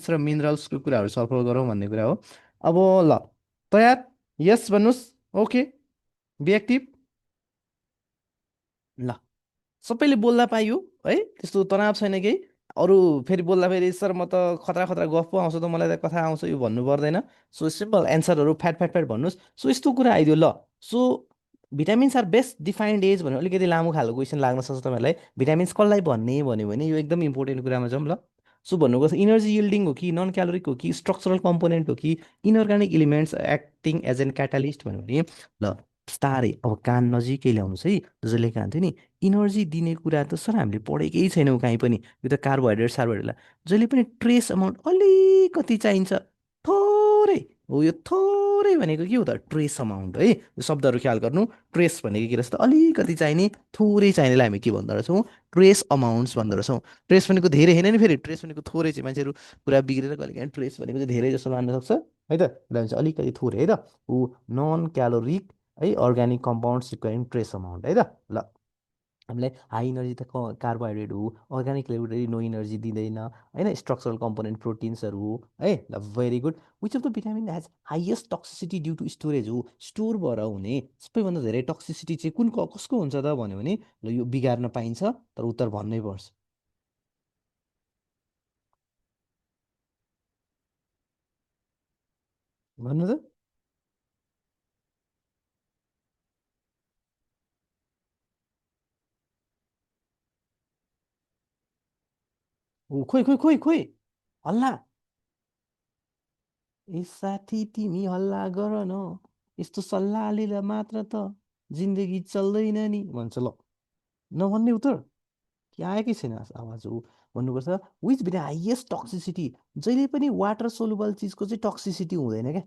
र मिनरल्सको कुराहरू छलफल गरौँ भन्ने कुरा हो। अब ल, तयार? यस भन्नुहोस्। Okay, be active. ल, सबैले बोल्दा पाइयो है, त्यस्तो तनाव छैन केही। अरू फेरि बोल्दा फेरि सर म त खतरा खतरा गफ पो आउँछ त, मलाई त कथा आउँछ, यो भन्नु पर्दैन। सो सिम्पल एन्सरहरू फ्याट फ्याट फ्याट भन्नुहोस्। सो यस्तो कुरा आइदियो ल। So vitamins are best defined as भन्यो, अलिकति लामो खालको क्वेसन लाग्न सक्छ तपाईँहरूलाई। भिटामिन्स कसलाई भन्ने भन्यो भने यो एकदम इम्पोर्टेन्ट कुरामा जाउँ ल। सो भन्नुको इनर्जी यिल्डिङ हो कि, नन क्यालोरिक हो कि, स्ट्रक्चरल कम्पोनेन्ट हो कि, inorganic elements acting as an catalyst भन्यो भने ल, बिस्तारै अब कान नजिकै ल्याउनुहोस् है। जसले खान्थ्यो नि, इनर्जी दिने कुरा त सर हामीले पढेकै छैनौँ कहीँ पनि। यो त कार्बोहाइड्रेट सार्बोहाइड्रेटलाई जहिले पनि ट्रेस अमाउन्ट अलिकति चाहिन्छ, थोरै हो। यो थोरै भनेको के हो त, ट्रेस अमाउन्ट है। यो शब्दहरू ख्याल गर्नु। ट्रेस भनेको के रहेछ त, अलिकति चाहिने, थोरै चाहिनेलाई हामी के भन्दो रहेछौँ, ट्रेस अमाउन्ट्स भन्दो रहेछौँ। ट्रेस भनेको धेरै होइन नि, फेरि ट्रेस भनेको थोरै चाहिँ मान्छेहरू पुरा बिग्रेर कहिले काहीँ ट्रेस भनेको चाहिँ धेरै जस्तो मान्न सक्छ है त। यसलाई चाहिँ अलिकति थोरै है त। ऊ नन क्यालोरिक है, organic compounds requiring trace amount है त। ल, हामीलाई हाई इनर्जी त कार्बोहाइड्रेट हो, अर्ग्यानिक लेभलले नो इनर्जी दिँदैन होइन, स्ट्रक्चरल कम्पोनेन्ट प्रोटिन्सहरू हो है। ल, very good. Which of the vitamin has highest toxicity due to storage हो, स्टोर भएर हुने सबैभन्दा धेरै टक्सिसिटी चाहिँ कसको हुन्छ त भन्यो भने ल, यो बिगार्न पाइन्छ तर उत्तर भन्नै पर्छ। भन्नु त। ऊ खोइ खोइ खोइ खोइ, हल्ला। ए साथी तिमी हल्ला गर न, यस्तो सल्लाहले मात्र त जिन्दगी चल्दैन नि भन्छ। ल, नभन्ने उत्तर के आएकै छैन आवाज ऊ। भन्नुपर्छ विच बिट हाइएस्ट टक्सिसिटी। जहिले पनि वाटर सोलुबल चिजको चाहिँ टक्सिसिटी हुँदैन क्या।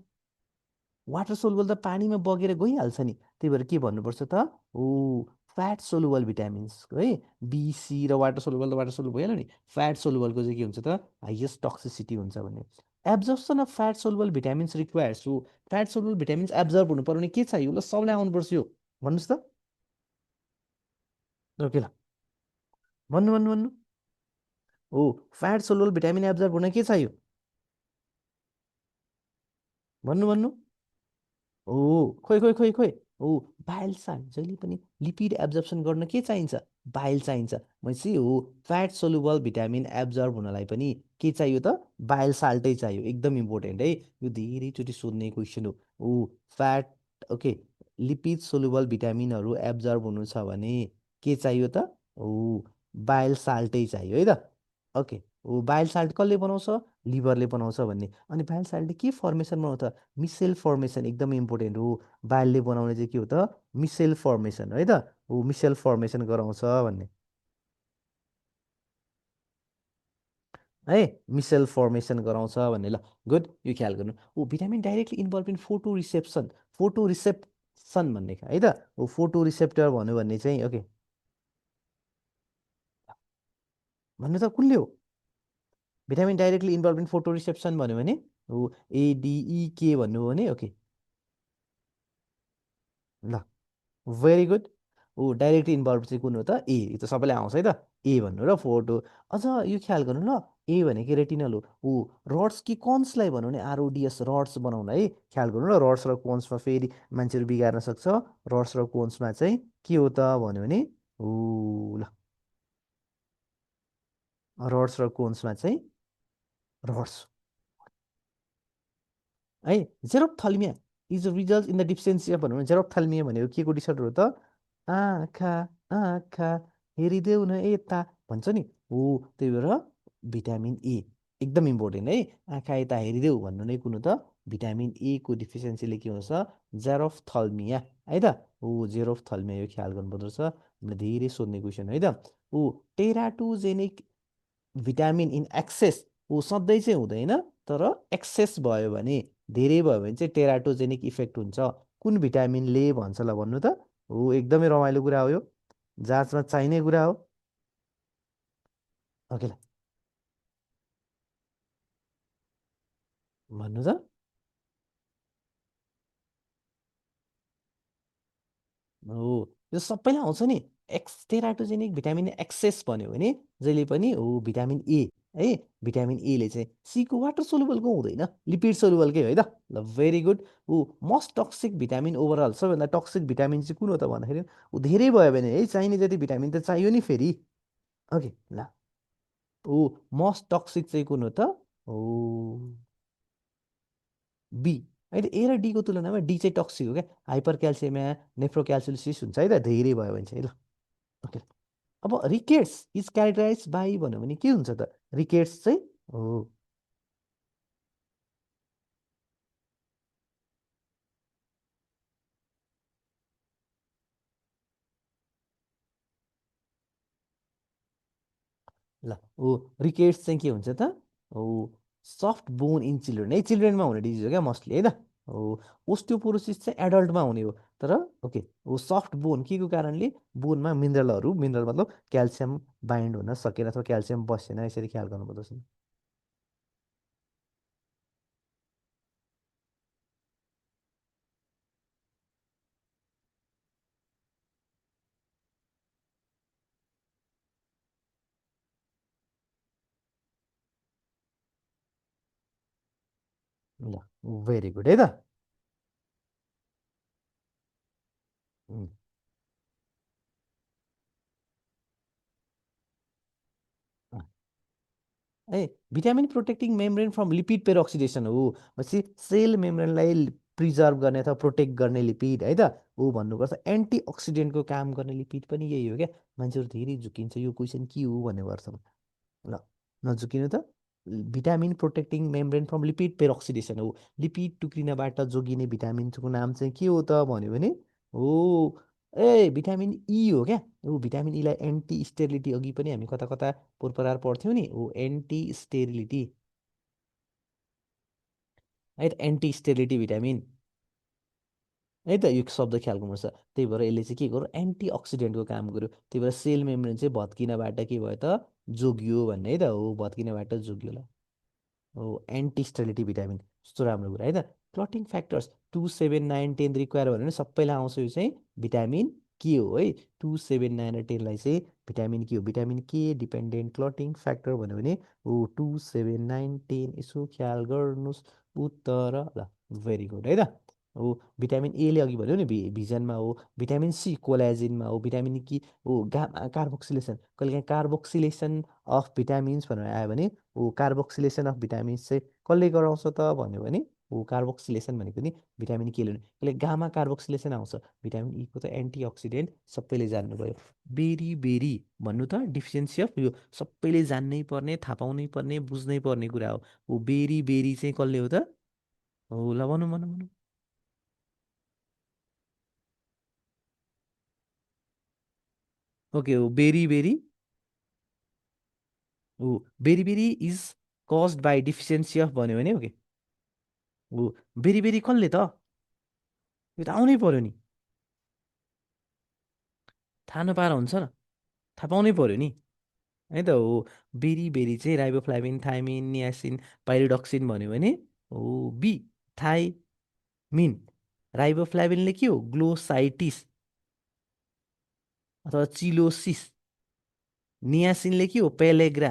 वाटर सोलुबल त पानीमा बगेर गइहाल्छ नि, त्यही भएर के भन्नुपर्छ त, ओ फ्याट सोलुबल भिटामिन्स है। बिसी र वाटर सोलुबल त वाटर सोलुबल भइहाल्यो नि। फ्याट सोलुबलको चाहिँ के हुन्छ त, हाइएस्ट टक्सिसिटी हुन्छ भन्ने। Absorption of fat soluble vitamins requires हो। फ्याट सोलुबल भिटामिन्स एब्जर्ब हुनु पर्यो भने के चाहियो ल, सबलाई आउनुपर्छ यो। भन्नुहोस् त। ओके ल, भन्नु भन्नु भन्नु। हो, फ्याट सोलुबल भिटामिन एब्जर्ब हुन के चाहियो, भन्नु भन्नु। हो, खोइ खोइ खोइ खोइ। हो, बाइल साल्ट। जहिले पनि लिपिड एब्जर्प्सन गर्न के चाहिन्छ, बाइल चाहिन्छ भनेपछि हो, फ्याट सोलुबल भिटामिन एब्जर्ब हुनलाई पनि के चाहियो त, बाइल साल्टै चाहियो। एकदम इम्पोर्टेन्ट है, यो धेरैचोटि सोध्ने क्वेसन हो फ्याट। ओके, लिपिड सोलुबल भिटामिनहरू एब्जर्ब हुनु छ भने के चाहियो त, हो, बाइल साल्टै चाहियो है त। ओके, हो, बाइल साल्ट कसले बनाउँछ, लिभरले बनाउँछ भन्ने। अनि बाइल साल्टले के फर्मेसन बनाउँछ, मिसेल फर्मेसन। एकदम इम्पोर्टेन्ट हो, बाइलले बनाउने चाहिँ के हो त, मिसेल फर्मेसन है त। हो, मिसेल फर्मेसन गराउँछ भन्ने है, मिसेल फर्मेसन गराउँछ भन्ने। ल, गुड, यो ख्याल गर्नु। ओ, vitamin directly involve in photo reception. Photo reception भन्ने है त। हो, फोटो रिसेप्टर भन्यो भने चाहिँ ओके, भन्नु त कुनले हो, vitamin directly involve in photo reception भन्यो भने हो, एडिई भन्नु हो भने ओके। ल, भेरी गुड। ऊ डाइरेक्टली इन्भल्भ चाहिँ कुन हो त, ए। यो त सबैलाई आउँछ है त, ए भन्नु र फोटो। अझ यो ख्याल गर्नु ल, ए भनेको रेटिनल हो। ऊ रड्स कि कन्सलाई भनौँ भने आरओडिएस, रड्स बनाउन है। ख्याल गर्नु ल, रड्स र कोन्समा फेरि मान्छेहरू बिगार्न सक्छ। रड्स र कोन्समा चाहिँ के हो त भन्यो भने ऊ ल, रड्स र कोन्समा चाहिँ रड्स है। Xerophthalmia is a result in the deficiency of भनौँ भने जेरोप्थाल्मिया भनेको के को डिसअर्डर हो त, आँखा आँखा हेरिदेऊ न यता भन्छ नि हो। त्यही भएर भिटामिन ए एकदम इम्पोर्टेन्ट है। आँखा यता हेरिदेऊ भन्नु नै कुन हो त, भिटामिन ए को डिफिसियन्सीले के हुन्छ, जेरोफ्थल्मिया है त। हो, जेरोफ्थल्मिया, यो ख्याल गर्नुपर्दो रहेछ। हामीले धेरै सोध्ने क्वेसन है त। हो, टेराटोजेनिक भिटामिन इन एक्सेस ऊ सधैँ चाहिँ हुँदैन, तर एक्सेस भयो भने, धेरै भयो भने चाहिँ टेराटोजेनिक इफेक्ट हुन्छ। कुन भिटामिनले भन्छ ल, भन्नु त। हो, एकदमै रमाइलो कुरा हो यो, जाँचमा चाहिने कुरा हो। ओके ल, भन्नु त। हो, यो सबैलाई आउँछ नि। टेराटोजेनिक भिटामिन एक्सेस भन्यो भने जहिले पनि हो भिटामिन ए है। भिटामिन एले चाहिँ सीको वाटर सोलुबलको हुँदैन, लिपिड सोलुबलकै है त। ल भेरी गुड। ऊ मोस्ट टक्सिक भिटामिन ओभरअल, सबैभन्दा टक्सिक भिटामिन चाहिँ कुन हो त भन्दाखेरि ऊ धेरै भयो भने है, चाहिने जति भिटामिन त चाहियो नि फेरि। ओके ल, ऊ मोस्ट टक्सिक चाहिँ कुन हो त? ओ बी है त। ए र डीको तुलनामा डी चाहिँ टक्सिक हो क्या। हाइपर क्याल्सियमिया, नेफ्रोक्याल्सियोसिस हुन्छ है त धेरै भयो भने चाहिँ। ल ओके। अब रिकेट्स इज क्यारेक्टराइज बाई भन्यो भने के हुन्छ त? रिकेट्स चाहिँ हो। ल ऊ रिकेट्स चाहिँ के हुन्छ त? हो सफ्ट बोन इन चिल्ड्रेन है, चिल्ड्रेनमा हुने डिजिज हो क्या मोस्टली है त। हो ओस्टियोपोरोसिस चाहिँ एडल्टमा हुने हो। तर ओके, हो सफ्ट बोन के को कारणले? बोनमा मिनरलहरू, मिनरल मतलब क्याल्सियम बाइन्ड हुन सकेन अथवा क्याल्सियम बसेन, यसरी ख्याल गर्नुपर्छ। ल भेरी गुड है त। उम्, ए vitamin protecting membrane from lipid peroxidation हो भनेपछि सेल मेम्ब्रेनलाई प्रिजर्भ गर्ने अथवा प्रोटेक्ट गर्ने लिपिड है त। ऊ भन्नुपर्छ एन्टिअक्सिडेन्टको काम गर्ने लिपिड पनि यही हो क्या। मान्छेहरू धेरै झुकिन्छ यो क्वेसन के हो भन्ने गर्छ। ल नझुकिनु त। Vitamin protecting membrane from lipid peroxidation हो। लिपिड टुक्रिनबाट जोगिने भिटामिनको नाम चाहिँ के हो त भन्यो भने हो ए भिटामिन ई हो क्या। ऊ भिटामिन ईलाई एन्टी स्टेरिलिटी, अघि पनि हामी कता कता पोरपरार पढ्थ्यौँ नि, ऊ एन्टी स्टेरिलिटी है त, एन्टी स्टेरिलिटी भिटामिन है त। यो शब्द ख्याल गर्नुपर्छ। त्यही भएर यसले चाहिँ के गर्यो? एन्टी अक्सिडेन्टको काम गर्यो। त्यही भएर सेल मेम्ब्रेन चाहिँ भत्किनबाट के भयो त? जोगियो भन्ने है त। हो भत्किनबाट जोगियो। ल हो एन्टी स्टेरिलिटी भिटामिन, कस्तो राम्रो कुरा है त। क्लटिङ फ्याक्टर्स 2, 7, 9, 10 रिक्वायर भन्यो भने सबैलाई आउँछ यो चाहिँ भिटामिन के हो है। 2, 7, 9 र 10लाई चाहिँ भिटामिन के हो? भिटामिन के डिपेन्डेन्ट क्लटिङ फ्याक्टर भन्यो भने हो 2, 7, 9, 10। यसो ख्याल गर्नुहोस् उत्तर। ल भेरी गुड है त। हो भिटामिन एले अघि भन्यो नि भिजनमा हो। भिटामिन सी कोलाजिनमा हो। भिटामिन के हो? गामा कार्बोक्सिलेसन। कहिलेकाहीँ कार्बोक्सिलेसन अफ भिटामिन्स भनेर आयो भने ऊ कार्बोक्सिलेसन अफ भिटामिन्स चाहिँ कसले गराउँछ त भन्यो भने ऊ कार्बोक्सिलेसन भनेको नि भिटामिन के ले कसले गामा कार्बोक्सिलेसन आउँछ। भिटामिन ईको त एन्टिअक्सिडेन्ट सबैले जान्नुभयो। बेरी बेरी भन्नु त डिफिसियन्सी अफ, यो सबैले जान्नै पर्ने, थाहा पाउनै पर्ने, बुझ्नै पर्ने कुरा हो। ऊ बेरी बेरी चाहिँ कसले हो त? हो ल भनौँ भनौँ भनौँ। ओके हो बेरी बेरी। हो beriberi is caused by deficiency of भन्यो भने ओके। हो बेरी बेरी कसले त? यो त आउनै पर्यो नि, थाहा नपाएर हुन्छ र, थाहा पाउनै पर्यो नि है त। हो बेरी बेरी चाहिँ राइबोफ्लाभिन, थाइमिन, नियासिन, पाइरिडक्सिन भन्यो भने हो बी थाइमिन। राइबोफ्लाभिनले के हो? ग्लोसाइटिस अथवा चिलोसिस। नियासिनले के हो? पेलेग्रा।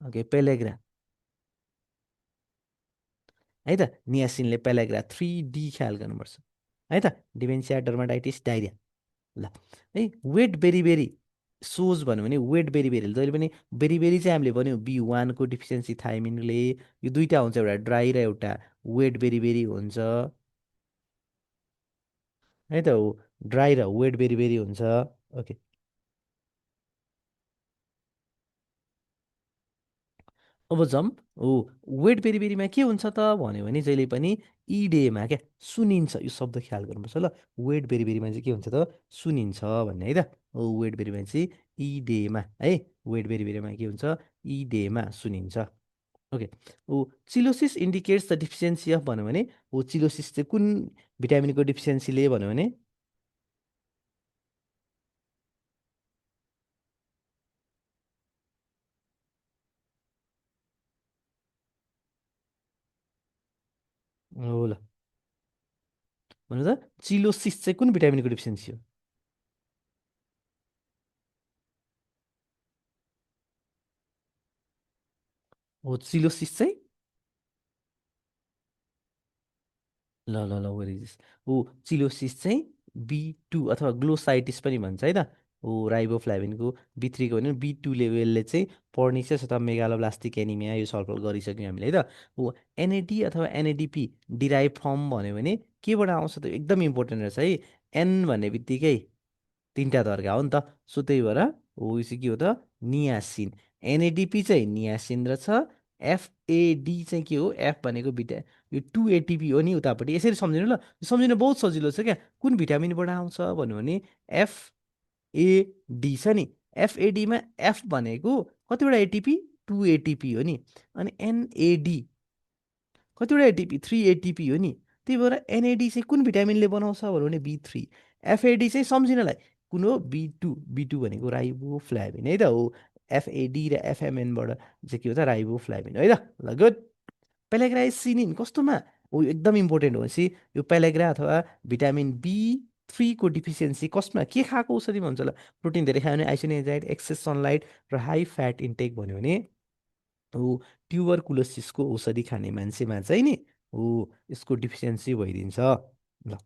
ओके पेलेग्रा है त। नियासिनले पेलेग्रा, 3D ख्याल गर्नुपर्छ है त। Dementia, dermatitis, diarrhoea. ल है वेट बेरी बेरी सोज भन्यो भने वेट बेरी बेरी जहिले पनि बेरी बेरी चाहिँ हामीले भन्यो B1 को डिफिसियन्सी थाइमिनले। यो दुईटा हुन्छ, एउटा ड्राई र एउटा वेट बेरी बेरी हुन्छ है त। हो ड्राई र वेट बेरी बेरी हुन्छ। ओके अब जम्प हो वेट बेरी बेरीमा के हुन्छ त भन्यो भने जहिले पनि इडेमा क्या सुनिन्छ, यो शब्द ख्याल गर्नुपर्छ ल। वेट बेरी बेरीमा चाहिँ के हुन्छ त? सुनिन्छ भन्ने है त। हो वेट बेरीमा चाहिँ इडेमा है। वेट बेरी बेरीमा के हुन्छ? इडेमा सुनिन्छ। ओके ऊ cheilosis indicates the deficiency of भन्यो भने ऊ चिलोसिस चाहिँ कुन भिटामिनको डिफिसियन्सीले भन्यो भने हो ल भन्नु त चिलोसिस चाहिँ कुन भिटामिनको डिफिसियन्सी हो? हो चिलोसिस चाहिँ ल ल ल वेयर इज दिस ऊ चिलोसिस चाहिँ बी टू अथवा ग्लोसाइटिस पनि भन्छ है त ऊ राइबोफ्लाभिनको बी3 को भने बी2 लेभलले चाहिँ पर्निसियस अथवा मेगालोब्लास्टिक एनिमिया यो छलफल गरिसक्यौँ हामीले है त ऊ एनएडी अथवा एनएडिपी डिराइभ फ्रम भन्यो भने केबाट आउँछ त एकदम इम्पोर्टेन्ट रहेछ है एन भन्ने बित्तिकै तिनवटा तर्का हो नि त सो त्यही भएर हो यो चाहिँ के हो त नियासिन एनएडिपी चाहिँ नियासिन र छ एफएडी चाहिँ के हो एफ भनेको यो 2 एटिपी हो नि उतापट्टि यसरी सम्झिनु ल सम्झिनु बहुत सजिलो छ क्या कुन भिटामिनबाट आउँछ भन्यो भने एफएडी छ नि एफएडीमा एफ भनेको कतिवटा एटिपी 2 एटिपी हो नि अनि एनएडी कतिवटा एटिपी 3 एटिपी हो नि त्यही भएर एनएडी चाहिँ कुन भिटामिनले बनाउँछ भन्यो भने बी3 एफएडी चाहिँ सम्झिनलाई कुन हो बी टू भनेको राइबोफ्लाभिन है त हो एफएडी र एफएमएनबाट चाहिँ के हो त राइबोफ्लाभिन है त ल गुड पेलेग्राइसिनिन कस्तोमा हो यो एकदम इम्पोर्टेन्ट हो सी यो पेलेग्रा अथवा भिटामिन बी3 को डिफिसियन्सी कसमा के खाएको औषधि भन्छ ल प्रोटिन धेरै खायो भने आइसोनियाजाइड एक्सेस सनलाइट र हाई फ्याट इन्टेक भन्यो भने ऊ ट्युबरकुलोसिसको औषधि खाने मान्छेमा चाहिँ नि ऊ यसको डिफिसियन्सी भइदिन्छ ल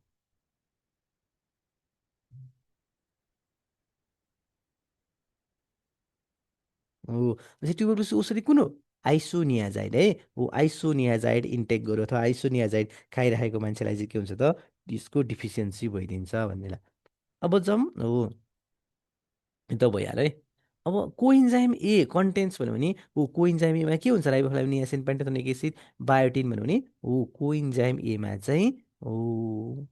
ऊ ट्युबरकुलोसिस औषधि कुन हो आइसोनियाजाइड है ऊ आइसोनियाजाइड इन्टेक गर्यो अथवा आइसोनियाजाइड खाइरहेको मान्छेलाई चाहिँ के हुन्छ त यसको डिफिसियन्सी भइदिन्छ भन्नेलाई अब जाउँ हो यो त भइहाल्यो है अब कोइन्जाइम ए कन्टेन्ट्स भन्यो भने ऊ कोइन्जाइम एमा के हुन्छ राइबोफ्लाभिन नियासिन पेन्टाथोनिक एसिड बायोटिन भन्यो भने ऊ कोइन्जाइम एमा चाहिँ ऊ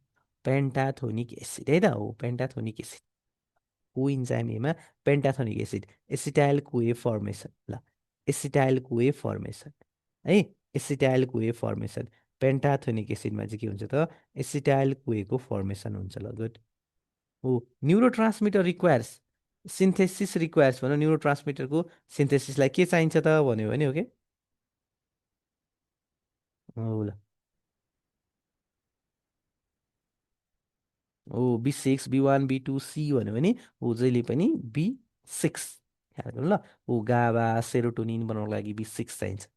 पेन्टाथोनिक एसिड है त हो पेन्टाथोनिक एसिड कोइन्जाइम एमा पेन्टाथोनिक एसिड एसिटाइल कोए फर्मेसन ल एसिटाइल कोए फर्मेसन है एसिटाइल कोए फर्मेसन पेन्टाथोनिक एसिडमा चाहिँ के हुन्छ त एसिटाइल कोएको फर्मेसन हुन्छ ल गुड हो न्युरोट्रान्समिटर रिक्वायर्स सिन्थेसिस रिक्वायर्स भनौँ न्युरोट्रान्समिटरको सिन्थेसिसलाई के चाहिन्छ त भन्यो भने हो कि हो ल हो बी6 बी1 बी2 सी भन्यो भने हो जहिले पनि बी6 ख्याल गर्नु ल हो गाबा सेरोटोनिन बनाउनको लागि बी6 चाहिन्छ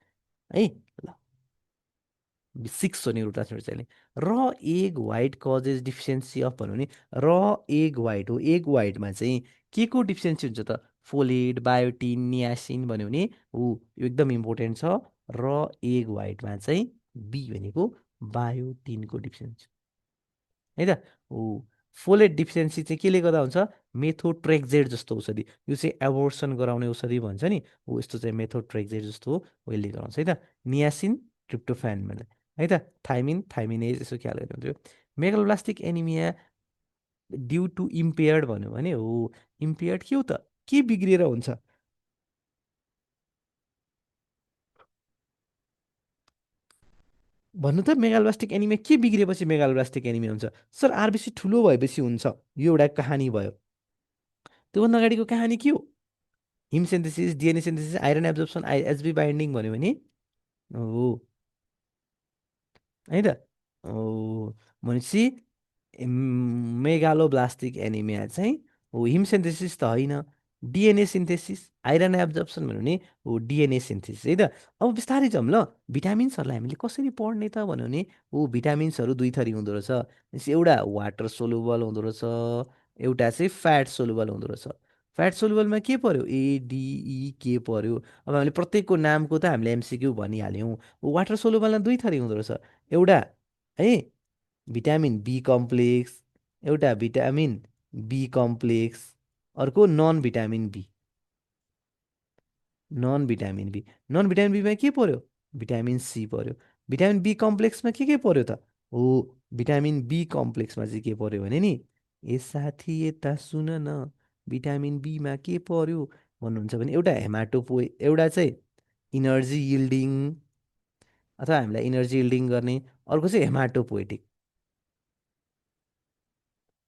है ल सिक्स हो न्युरोट्रान्समिटर चाहिने र egg white causes deficiency of भन्यो भने र एग वाइट हो एग वाइटमा चाहिँ के को डिफिसियन्सी हुन्छ त फोलेट बायोटिन नियासिन भन्यो भने हो यो एकदम इम्पोर्टेन्ट छ र एग वाइटमा चाहिँ बी भनेको बायोटिनको डिफिसियन्सी है त हो फोलेट डिफिसियन्सी चाहिँ केले गर्दा हुन्छ मेथोट्रेक्जेड जस्तो औषधि यो चाहिँ एबोर्सन गराउने औषधि भन्छ नि हो यस्तो चाहिँ मेथोट्रेक्जेड जस्तो हो यसले गराउँछ है त नियासिन ट्रिप्टोफान भने है त थाइमिन थाइमिनेज यसो ख्याल गर्नु हुन्थ्यो megaloblastic anaemia due to impaired भन्यो भने हो इम्पेयर्ड के हो त के बिग्रिएर हुन्छ भन्नु त मेगालोब्लास्टिक एनिमिया के बिग्रिएपछि मेगालोब्लास्टिक एनिमिया हुन्छ सर आरबिसी ठुलो भएपछि हुन्छ यो एउटा कहानी भयो त्योभन्दा अगाडिको कहानी के हो heme synthesis DNA synthesis iron absorption Hb binding भन्यो भने हो है त हो भनेपछि मेगालोब्लास्टिक एनिमिया चाहिँ हो हिम सिन्थेसिस त होइन डिएनए सिन्थेसिस आइरन एब्जर्प्सन भन्यो भने हो डिएनए सिन्थेसिस है त अब बिस्तारै जाउँ ल भिटामिन्सहरूलाई हामीले कसरी पढ्ने त भन्यो भने हो भिटामिन्सहरू दुई थरी हुँदो रहेछ भनेपछि एउटा वाटर सोलुबल हुँदो रहेछ एउटा चाहिँ फ्याट सोलुबल हुँदो रहेछ फ्याट सोलुबलमा के पर्यो एडिई के पर्यो अब हामीले प्रत्येकको नामको त हामीले एमसिक्यू भनिहाल्यौँ वाटर सोलुबलमा दुई थरी हुँदो रहेछ एउटा है भिटामिन बी कम्प्लेक्स एउटा भिटामिन बी कम्प्लेक्स अर्को non vitamin B non vitamin B non vitamin बीमा के पर्यो भिटामिन सी पर्यो भिटामिन बी कम्प्लेक्समा के पर्यो त हो भिटामिन बी कम्प्लेक्समा चाहिँ के पर्यो भने नि ए साथी यता सुन न भिटामिन बीमा के पर्यो भन्नुहुन्छ भने एउटा एउटा चाहिँ इनर्जी यिल्डिङ अथवा हामीलाई इनर्जी यिल्डिङ गर्ने अर्को चाहिँ haematopoietic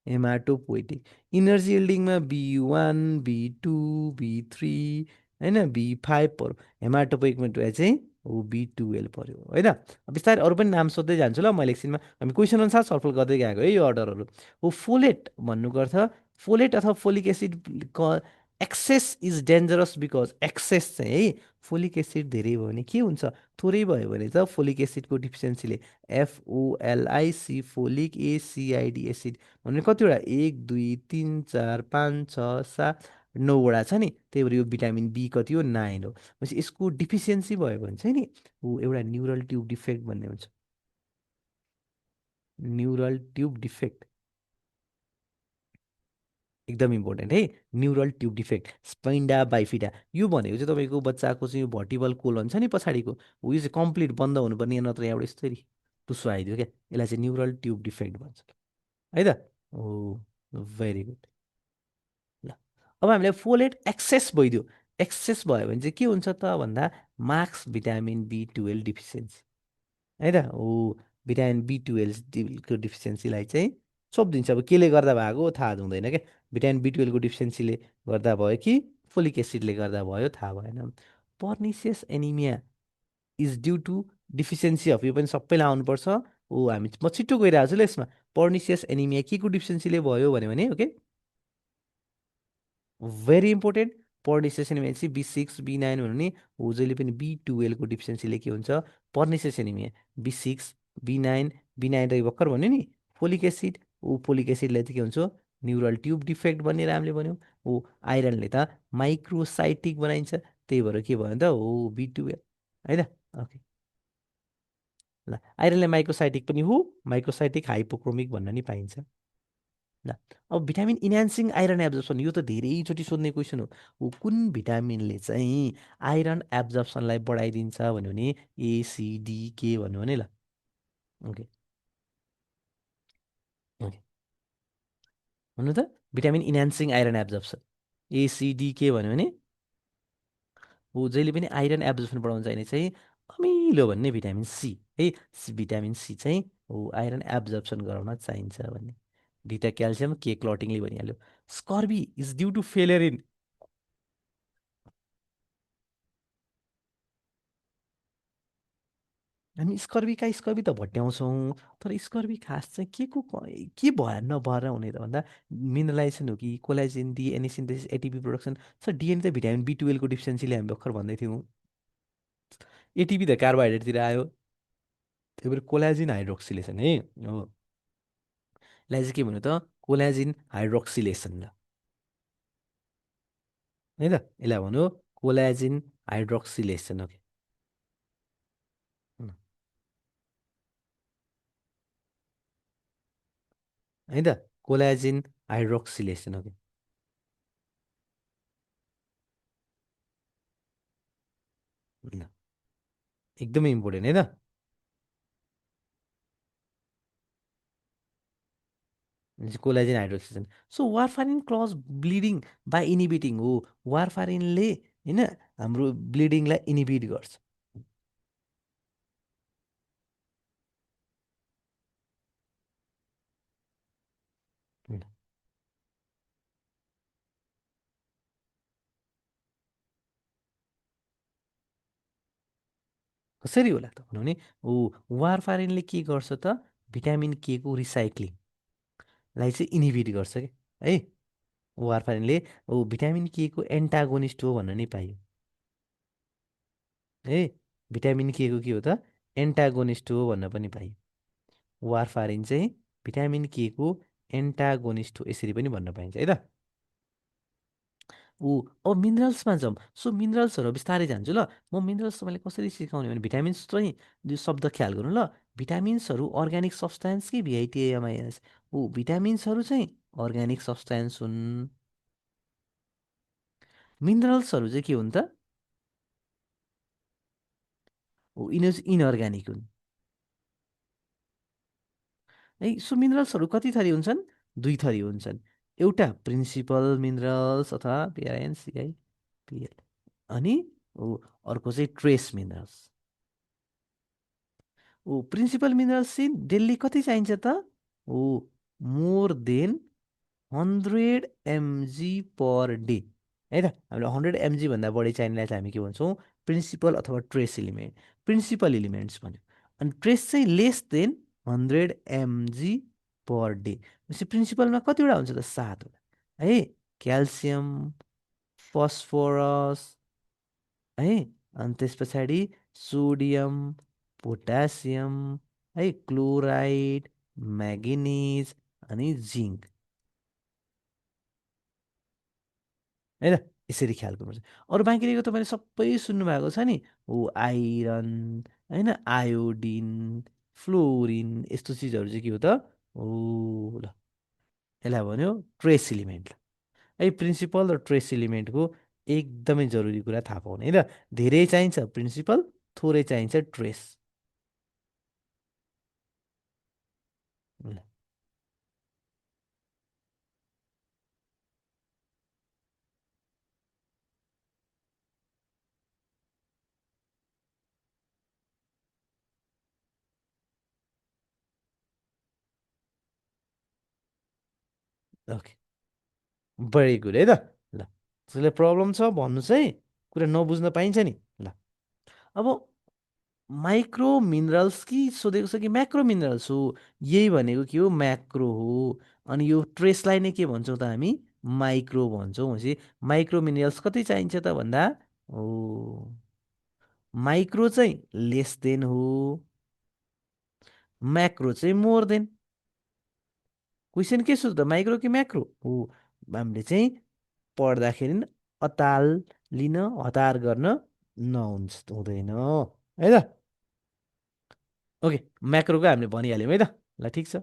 haematopoietic energy यिल्डिङमा B1 बी2 B3 होइन बी5 पर्यो हेमाटोपोइकमा चाहिँ हो बी12 पर्यो होइन बिस्तारै अरू पनि नाम सोध्दै जान्छु ल मैले एकछिनमा हामी क्वेसन अनुसार छलफल गर्दै गएको है यो अर्डरहरू हो फोलेट भन्नुको अर्थ फोलेट अथवा folic acid excess is dangerous because excess चाहिँ है फोलिक एसिड धेरै भयो भने के हुन्छ, थोरै भयो भने त फोलिक एसिडको डिफिसियन्सीले एफओएलआइसी फोलिक एसिआइडी एसिड भने कतिवटा 1 2 3 4 5 6 7 9वटा छ नि, त्यही भएर यो भिटामिन बी कति हो 9 हो। भनेपछि यसको डिफिसियन्सी भयो भने चाहिँ नि ऊ एउटा न्युरल ट्युब डिफेक्ट भन्ने हुन्छ। न्युरल ट्युब डिफेक्ट एकदम इम्पोर्टेन्ट है। न्युरल ट्युब डिफेक्ट स्पाइन्डा बाइफिडा यो भनेको चाहिँ तपाईँको बच्चाको चाहिँ यो भर्टिबल कोलन छ नि पछाडिको, हो यो चाहिँ कम्प्लिट बन्द हुनुपर्ने, नत्र यहाँबाट यस्तरी टुस्सो आइदियो क्या, यसलाई चाहिँ न्युरल ट्युब डिफेक्ट भन्छ है त। ओ भेरी गुड। ल अब हामीलाई फोलेट एक्सेस भइदियो। एक्सेस भयो भने चाहिँ के हुन्छ त भन्दा marks vitamin B twelve deficiency है त। हो भिटामिन बी टुवेल्भको डिफिसियन्सीलाई चाहिँ छोपिदिन्छ। अब केले गर्दा भएको थाहा हुँदैन क्या, भिटामिन बी टुवेल्भको डिफिसियन्सीले गर्दा भयो कि फोलिक एसिडले गर्दा भयो थाहा भएन। Pernicious anaemia is due to deficiency of, यो पनि सबैलाई आउनुपर्छ। ओ हामी म छिट्टो गइरहेको छु ल यसमा। पर्निसियस एनिमिया के को डिफिसियन्सीले भयो भने ओके भेरी इम्पोर्टेन्ट। पर्निसियस एनिमिया चाहिँ बी6 बी9 भन्यो भने हो जहिले पनि बी टुवेल्भको डिफिसियन्सीले के हुन्छ पर्निसियस एनिमिया बी6 बी9 बी9 त भर्खर भन्यो नि फोलिक एसिड, ऊ फोलिक एसिडलाई चाहिँ के हुन्छ न्युरल ट्युब डिफेक्ट भनेर हामीले भन्यौँ। ऊ आइरनले त माइक्रोसाइटिक बनाइन्छ, त्यही भएर के भयो भने त हो बी टुवेल्भ है त। ओके ल आइरनले माइक्रोसाइटिक पनि हो, माइक्रोसाइटिक हाइपोक्रोमिक भन्न नि पाइन्छ। ल अब भिटामिन इन्हान्सिङ आइरन एब्जर्प्सन यो त धेरैचोटि सोध्ने क्वेसन हो। ऊ कुन भिटामिनले चाहिँ आइरन एब्जर्प्सनलाई बढाइदिन्छ भन्यो भने एसिडी के भन्यो भने ल ओके ओके भन्नु त भिटामिन इन्हान्सिङ आइरन एब्जर्प्सन एसिडी के भन्यो भने ऊ जहिले पनि आइरन एब्जर्प्सन बढाउन चाहिने चाहिँ अमिलो भन्ने भिटामिन सी है। भिटामिन सी चाहिँ ऊ आइरन एब्जर्प्सन गराउन चाहिन्छ भन्ने। डिटा क्याल्सियम के क्लटिङले भनिहाल्यो। Scurvy is due to failure in, हामी स्कर्बीका स्कर्बी त भट्ट्याउँछौँ, तर स्कर्बी खास चाहिँ के को के भएर नभएर हुने त भन्दा मिनरलाइजेसन हो कि collagen DNA synthesis ATP production छ। डिएनए त भिटामिन बी टुवेल्भको डिफिसियन्सीले हामी भर्खर भन्दै थियौँ। एटिपी त कार्बोहाइड्रेटतिर आयो, त्यही भएर कोलाजिन हाइड्रोक्सिलेसन है हो। यसलाई चाहिँ के भन्यो त कोलाजिन हाइड्रोक्सिलेसन ल है त, यसलाई भन्यो कोलाजिन हाइड्रोक्सिलेसन ओके है त कोलाजिन हाइड्रोक्सिलेसन ओके ल एकदमै इम्पोर्टेन्ट है त। Collagen hydroxylation so warfarin causes bleeding by inhibiting हो। वारफारिनले होइन हाम्रो ब्लिडिङलाई इनिबिट गर्छ। ल, कसरी होला त भन्यो भने वारफारिनले के गर्छ त भिटामिन के को रिसाइक्लिङलाई चाहिँ इनिबिट गर्छ कि है। वारफारिनले भिटामिन के को एन्टागोनिस्ट हो भन्न नि पाइयो है। भिटामिन के को के हो त एन्टागोनिस्ट हो भन्न पनि पाइयो। वारफारिन चाहिँ भिटामिन के को एन्टागोनिस्ट हो यसरी पनि भन्न पाइन्छ है त। अब मिनरल्समा जाउँ। सो मिनरल्सहरू बिस्तारै जान्छु ल। म मिनरल्स तपाईँले कसरी सिकाउने भने भिटामिन्स चाहिँ यो शब्द ख्याल गर्नु ल। भिटामिन्सहरू अर्ग्यानिक सब्सटेन्स कि भिआइटिएमआइएस, भिटामिन्सहरू चाहिँ अर्ग्यानिक सब्सटेन्स हुन्। मिनरल्सहरू चाहिँ के हुन् त यिनीहरू चाहिँ इनअर्ग्यानिक हुन् है। सो मिनरल्सहरू कति थरी हुन्छन्, दुई थरी हुन्छन्। एउटा प्रिन्सिपल मिनरल्स अथवा पिआइएनसिआइपिएल, अनि अर्को चाहिँ ट्रेस मिनरल्स। प्रिन्सिपल मिनरल्स चाहिँ डेली कति चाहिन्छ त ओ more than 100 mg per day है त। हामीलाई 100 mg भन्दा बढी चाहिनेलाई चाहिँ हामी के भन्छौँ प्रिन्सिपल अथवा ट्रेस इलिमेन्ट, प्रिन्सिपल इलिमेन्ट्स भन्यो। अनि ट्रेस चाहिँ less than 100 mg per day. भनेपछि प्रिन्सिपलमा कतिवटा हुन्छ त 7वटा है। क्याल्सियम फस्फोरस है, अनि त्यस पछाडि सोडियम, पोटासियम है, क्लोराइड, म्याग्निज अनि जिङ्क होइन, यसरी ख्याल गर्नुपर्छ। अरू बाँकी रहेको तपाईँले सबै सुन्नुभएको छ नि, हो आइरन होइन, आयोडिन, फ्लोरिन, यस्तो चिजहरू चाहिँ के हो त, हो ल यसलाई भन्यो ट्रेस इलिमेन्ट। है प्रिन्सिपल र ट्रेस इलिमेन्टको एकदमै जरुरी कुरा थाहा पाउने है त। धेरै चाहिन्छ प्रिन्सिपल, थोरै चाहिन्छ ट्रेस। ल, ओके, भेरी गुड है त। ल, त्यसले प्रब्लम छ भन्नुहोस् है, कुरा नबुझ्न पाइन्छ नि। ल, अब माइक्रो मिनरल्स कि सोधेको छ कि म्याक्रो मिनरल्स हो, यही भनेको के हो, म्याक्रो हो। अनि यो ट्रेसलाई नै के भन्छौँ त हामी, माइक्रो भन्छौँ। भनेपछि माइक्रो मिनरल्स कति चाहिन्छ त भन्दा, हो माइक्रो चाहिँ लेस देन हो, म्याक्रो चाहिँ मोर देन। क्वेसन के सोध्दा माइक्रो कि म्याक्रो हो, हामीले चाहिँ पढ्दाखेरि नि अताल लिन, हतार गर्न नहुन्छ, हुँदैन है त। ओके, म्याक्रोको हामीले भनिहाल्यौँ है त। ल ठिक छ,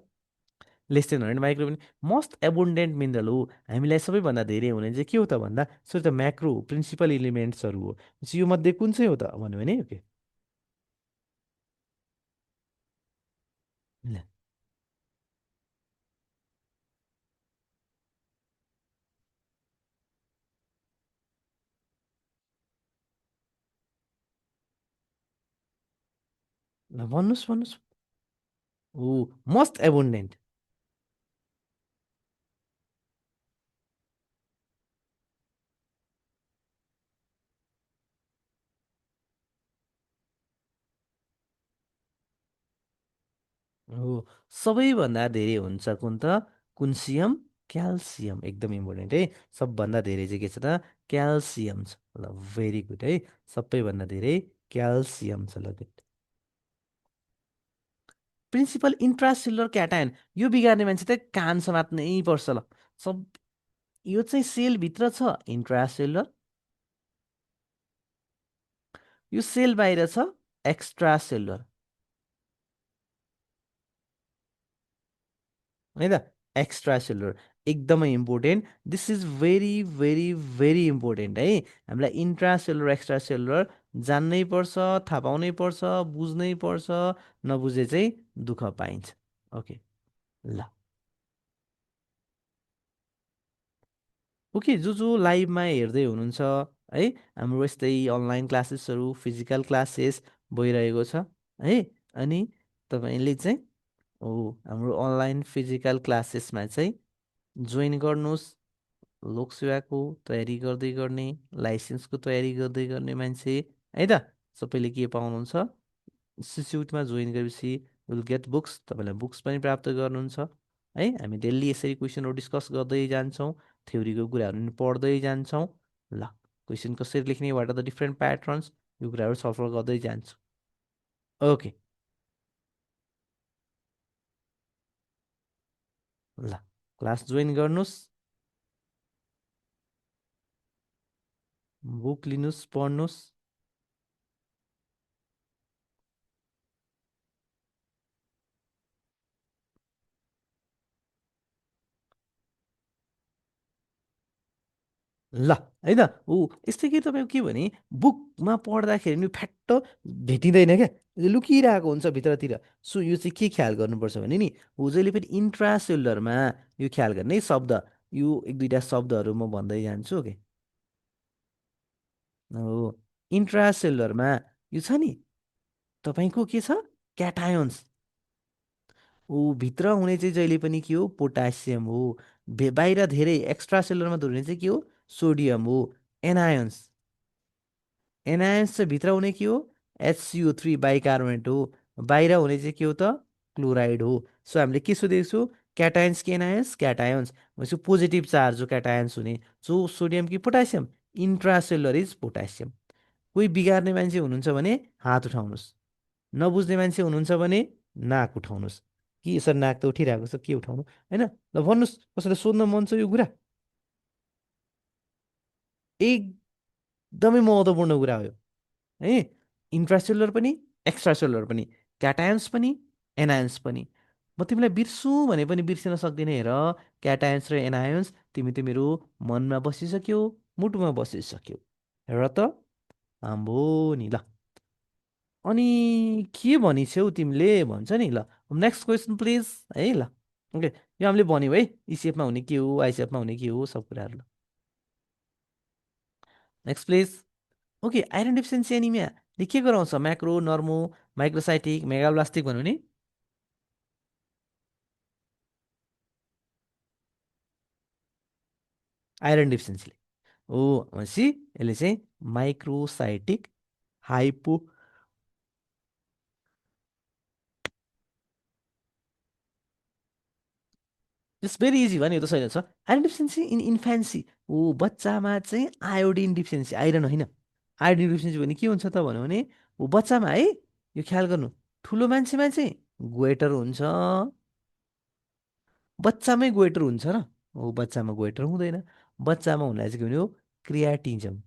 लेस देन भने माइक्रो पनि मोस्ट एबुन्डेन्ट मिनरल हो। हामीलाई सबैभन्दा धेरै हुने चाहिँ के हो त भन्दा, सो त म्याक्रो प्रिन्सिपल इलिमेन्ट्सहरू हो। यो मध्ये कुन चाहिँ हो त भन्यो भने, ओके ल, ल भन्नुहोस् भन्नुहोस्। हो मोस्ट एबुन्डेन्ट, हो सबैभन्दा धेरै हुन्छ कुन त, कुन्सियम, क्याल्सियम, एकदम इम्पोर्टेन्ट है। सबभन्दा धेरै चाहिँ के छ त, क्याल्सियम छ। ल भेरी गुड है, सबैभन्दा धेरै क्याल्सियम छ। ल गुड। प्रिन्सिपल इन्ट्रासेलुलर क्याटायन, यो बिगार्ने मान्छे त कान समात्नै पर्छ। ल सब, यो चाहिँ सेलभित्र छ इन्ट्रासेलुलर, यो सेल बाहिर छ एक्स्ट्रा सेलुलर है त। एक्स्ट्रा सेलुलर एकदमै important, this is very very very important है। हामीलाई इन्ट्रा सेलुलर एक्स्ट्रा सेलुलर जान्नै पर्छ, थाहा पाउनै पर्छ, बुझ्नै पर्छ, नबुझे चाहिँ दुःख पाइन्छ। ओके ल, ओके जो लाइभमा हेर्दै हुनुहुन्छ है, हाम्रो यस्तै अनलाइन क्लासेसहरू, फिजिकल क्लासेस भइरहेको छ है। अनि तपाईँले चाहिँ हो हाम्रो अनलाइन फिजिकल क्लासेसमा चाहिँ जोइन गर्नुहोस्। लोकसेवाको तयारी गर्दै गर्ने, लाइसेन्सको तयारी गर्दै गर्ने मान्छे है त, सबैले के पाउनुहुन्छ, इन्स्टिच्युटमा जोइन गरेपछि विल गेट बुक्स, तपाईँलाई बुक्स पनि प्राप्त गर्नुहुन्छ है। हामी डेली यसरी क्वेसनहरू डिस्कस गर्दै जान्छौँ, थ्योरीको कुराहरू पनि पढ्दै जान्छौँ। ल, क्वेसन कसरी लेख्ने, what are the different patterns, यो कुराहरू सफल गर्दै जान्छौँ। ओके ल, क्लास जोइन गर्नुहोस्, बुक लिनुहोस्, पढ्नुहोस्। ल है त, ऊ यस्तै कि तपाईँको के भने, बुकमा पढ्दाखेरि नि फ्याट्ट भेटिँदैन क्या, लुकिरहेको हुन्छ भित्रतिर। सो यो चाहिँ के ख्याल गर्नुपर्छ भने नि, हो जहिले पनि इन्ट्रासेलुलरमा यो ख्याल गर्ने है शब्द, यो एक दुईवटा शब्दहरू म भन्दै जान्छु कि, हो इन्ट्रासेलुलरमा यो छ नि तपाईँको के छ, क्याटायोन्स। ऊ भित्र हुने चाहिँ जहिले पनि के हो, पोटासियम हो। बाहिर धेरै एक्स्ट्रा सेलुलरमा हुने चाहिँ के हो, सोडियम हो। एनायोन्स, एनायोन्स चाहिँ भित्र हुने के हो, HCO3 बाइकार्बोनेट हो। बाहिर हुने चाहिँ के हो त, क्लोराइड हो। सो हामीले के सोधेको छु, क्याटायन्स कि एनायोन्स, क्याटायोन्स भनेपछि पोजिटिभ चार्ज हो क्याटायन्स हुने, सो सोडियम कि पोटासियम, इन्ट्रासेलुलर इज पोटासियम। कोही बिगार्ने मान्छे हुनुहुन्छ भने हात उठाउनुहोस्, नबुझ्ने मान्छे हुनुहुन्छ भने नाक उठाउनुहोस्। कि सर नाक त उठिरहेको छ, के उठाउनु, होइन? ल भन्नुहोस्, कसैलाई सोध्न मन छ यो कुरा? एकदमै महत्त्वपूर्ण कुरा हो यो, है। इन्ट्रासेलुलर पनि एक्स्ट्रासेलुलर पनि, क्याटायन्स पनि एनायन्स पनि। म तिमीलाई बिर्सु भने पनि बिर्सिन सक्दिनँ। हेर, क्याटायन्स र एनायन्स तिमी तिमीहरू मनमा बसिसक्यो, मुटुमा बसिसक्यो। हेर त, आम्बो नि ल। अनि के भनिछ्यौ तिमीले भन्छ नि। ल नेक्स्ट क्वेसन प्लिज, है ल। ओके, यो हामीले भन्यौँ है, इसिएफमा हुने के हो, आइसिएफमा हुने के हो, सब कुराहरू। ल next please. Okay, iron deficiency एनिमियाले के गराउँछ? म्याक्रो, नर्मो, माइक्रोसाइटिक, मेगाब्लास्टिक भन्यो नि। आइरन डिफिसियन्सीले ओ भनेपछि यसले चाहिँ microcytic hypo, it's very easy भयो नि, यो त सही छ। आइरन डिफिसियन्सी इन इन्फेन्सी, ओ बच्चामा चाहिँ आयोडिन डिफिसियन्सी, आइरन होइन। आयोडिन डिफिसियन्सी भने के हुन्छ त भन्यो भने, ऊ बच्चामा है, यो ख्याल गर्नु, ठुलो मान्छेमा चाहिँ गोइटर हुन्छ, बच्चामै गोइटर हुन्छ र, ऊ बच्चामा गोइटर हुँदैन। बच्चामा हुनलाई चाहिँ के भन्यो? क्रियाटिजम।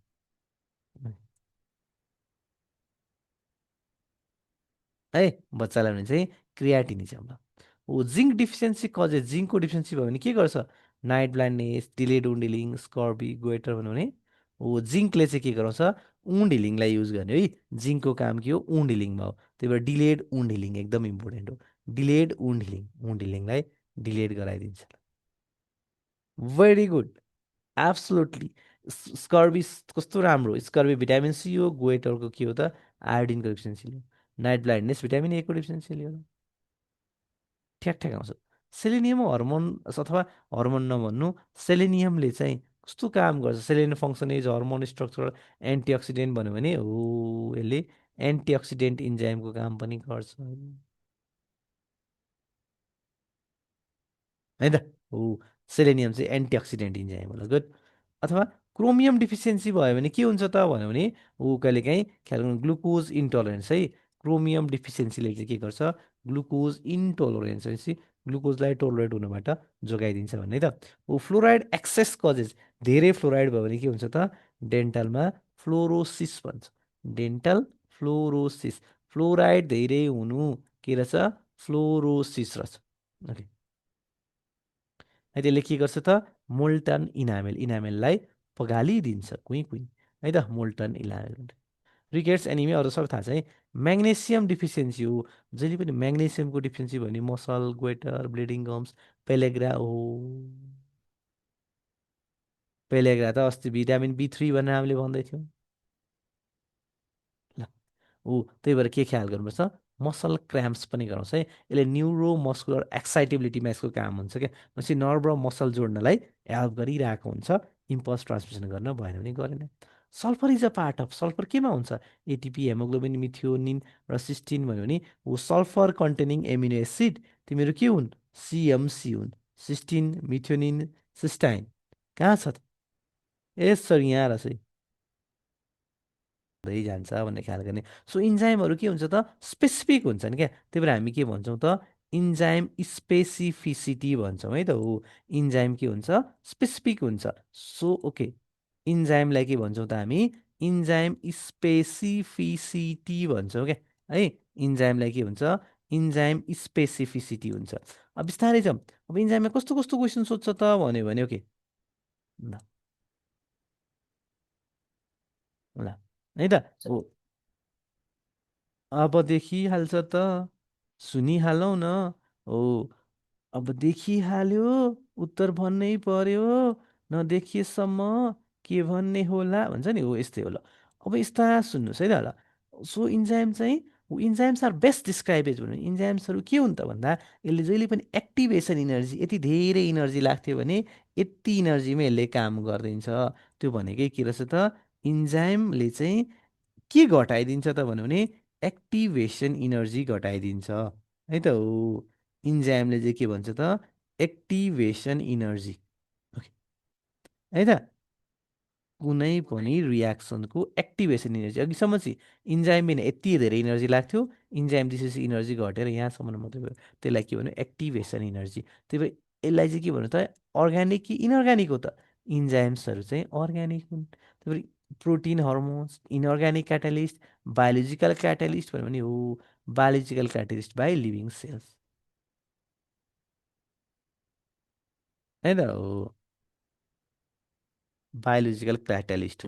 है, बच्चालाई भने चाहिँ क्रियाटिनिजम। ल ओ जिङ्क डिफिसियन्सी कजेस, जिङ्कको डिफिसियन्सी भयो भने के गर्छ? Night blindness, delayed wound healing, scurvy, goitre भन्यो भने ओ जिङ्कले चाहिँ के गराउँछ? वुन्ड हिलिङलाई युज गर्ने है। जिङ्कको काम के हो? वुन्ड हिलिङ भयो। त्यही भएर डिलेड वुन्ड हिलिङ एकदम इम्पोर्टेन्ट हो। डिलेड वुन्ड हिलिङ, वुन्ड हिलिङलाई डिलेड गराइदिन्छ। Very good, absolutely. स्कर्बी कस्तो राम्रो, स्कर्बी भिटामिन सी हो, गोइटरको के हो त? आयोडिनको डिफिसियन्सीले हो। नाइट ब्लाइन्डनेस भिटामिन ए को डिफिसियन्सीले हो। ठ्याक ठ्याक आउँछ। सेलेनियम हर्मोन अथवा हर्मोन नभन्नु, सेलेनियमले चाहिँ कस्तो काम गर्छ? Selenium function is hormone structural antioxidant भन्यो भने हो, यसले एन्टिअक्सिडेन्ट इन्जाइमको काम पनि गर्छ, है त? हो, सेलेनियम चाहिँ एन्टिअक्सिडेन्ट इन्जाइम होला। गुड। अथवा क्रोमियम डिफिसियन्सी भयो भने के हुन्छ त भन्यो भने, ऊ कहिलेकाहीँ ख्याल गर्नु, ग्लुकोज इन्टोलरेन्स है। क्रोमियम डिफिसियन्सीले चाहिँ के गर्छ? ग्लुकोज इन्टोलरेन्स भनेपछि ग्लुकोजलाई टोलरेट हुनबाट जोगाइदिन्छ भन्ने त। ऊ फ्लोराइड एक्सेस कजेस, धेरै फ्लोराइड भयो भने के हुन्छ त? डेन्टलमा फ्लोरोसिस भन्छ। डेन्टल फ्लोरोसिस, फ्लोराइड धेरै हुनु के रहेछ? फ्लोरोसिस रहेछ। ओके, है त्यसले के गर्छ त? मोल्टन इनामेल, इनामेललाई पगालिदिन्छ कुइँ कुइँ, है त? Molten enamel. रिकेट्स एनिमिया अरू सबै थाहा छ है। म्याग्नेसियम डिफिसियन्सी हो, जहिले पनि म्याग्नेसियमको डिफिसियन्सी भयो भने muscle, goitre, bleeding gums, pellagra हो। पेलेग्रा त अस्ति भिटामिन बी3 भनेर हामीले भन्दै थियौँ। ल ऊ त्यही भएर के ख्याल गर्नुपर्छ? मसल क्राम्प्स पनि गराउँछ है। यसले न्युरो मस्कुलर एक्साइटेबिलिटीमा यसको काम हुन्छ क्या। भनेपछि नर्भ र मसल जोड्नलाई हेल्प गरिरहेको हुन्छ। इम्पल्स ट्रान्समिसन गर्न भएन भने गरेन। Sulphur is a part of, sulphur केमा हुन्छ? एटिपी, हेमोग्लोबिन, मिथियोनिन र सिस्टिन भन्यो भने ऊ सल्फर कन्टेनिङ एमिनो एसिड तिमीहरू के हुन्? सिएमसी हुन्। सिस्टिन, मिथियोनिन, सिस्टाइन कहाँ छ त? सर यहाँ रहेछ। हुँदै जान्छ भन्ने ख्याल गर्ने। सो इन्जाइमहरू के हुन्छ त? स्पेसिफिक हुन्छन् क्या। त्यही भएर हामी के भन्छौँ त? इन्जाइम स्पेसिफिसिटी भन्छौँ, है त? हो, इन्जाइम के हुन्छ? स्पेसिफिक हुन्छ। सो ओके, इन्जाइमलाई के भन्छौँ त हामी? इन्जाइम स्पेसिफिसिटी भन्छौँ क्या, है। इन्जाइमलाई के हुन्छ? इन्जाइम स्पेसिफिसिटी हुन्छ। अब बिस्तारै छ। अब इन्जाइममा कस्तो कस्तो क्वेसन सोध्छ त भन्यो भने, ओके ल, ल, है त? हो, अब देखिहाल्छ त, सुनिहालौँ न। हो, अब देखिहाल्यो, उत्तर भन्नै पर्यो, नदेखिएसम्म के भन्ने होला भन्छ नि, हो यस्तै होला। अब यस्ता सुन्नुहोस् है त ल। सो इन्जाइम चाहिँ, इन्जाइम्स आर बेस्ट डिस्क्राइबेज भन्यो भने इन्जाइम्सहरू के हुन् त भन्दा, यसले जहिले पनि एक्टिभेसन इनर्जी, यति धेरै इनर्जी लाग्थ्यो भने यति इनर्जीमा यसले काम गरिदिन्छ। त्यो भनेकै के रहेछ त? इन्जाइमले चाहिँ के घटाइदिन्छ त भन्यो भने एक्टिभेसन इनर्जी घटाइदिन्छ, है त? हो, इन्जाइमले चाहिँ के भन्छ त? Activation energy. ओके, है त? कुनै पनि रियाक्सनको एक्टिभेसन इनर्जी अघिसम्म चाहिँ इन्जाइम बिना यति धेरै इनर्जी लाग्थ्यो, इन्जाइम त्यसपछि इनर्जी घटेर यहाँसम्म मात्रै भयो। त्यसलाई के भन्यो? Activation energy. त्यही भएर यसलाई चाहिँ के भन्नु त? अर्ग्यानिक कि इनअर्ग्यानिक हो त? इन्जाइम्सहरू चाहिँ अर्ग्यानिक हुन्। त्यही भएर protein hormones, inorganic catalyst, biological catalyst भन्यो भने हो biological catalyst by living sales, है त हो बायोलोजिकल क्याटालिस्ट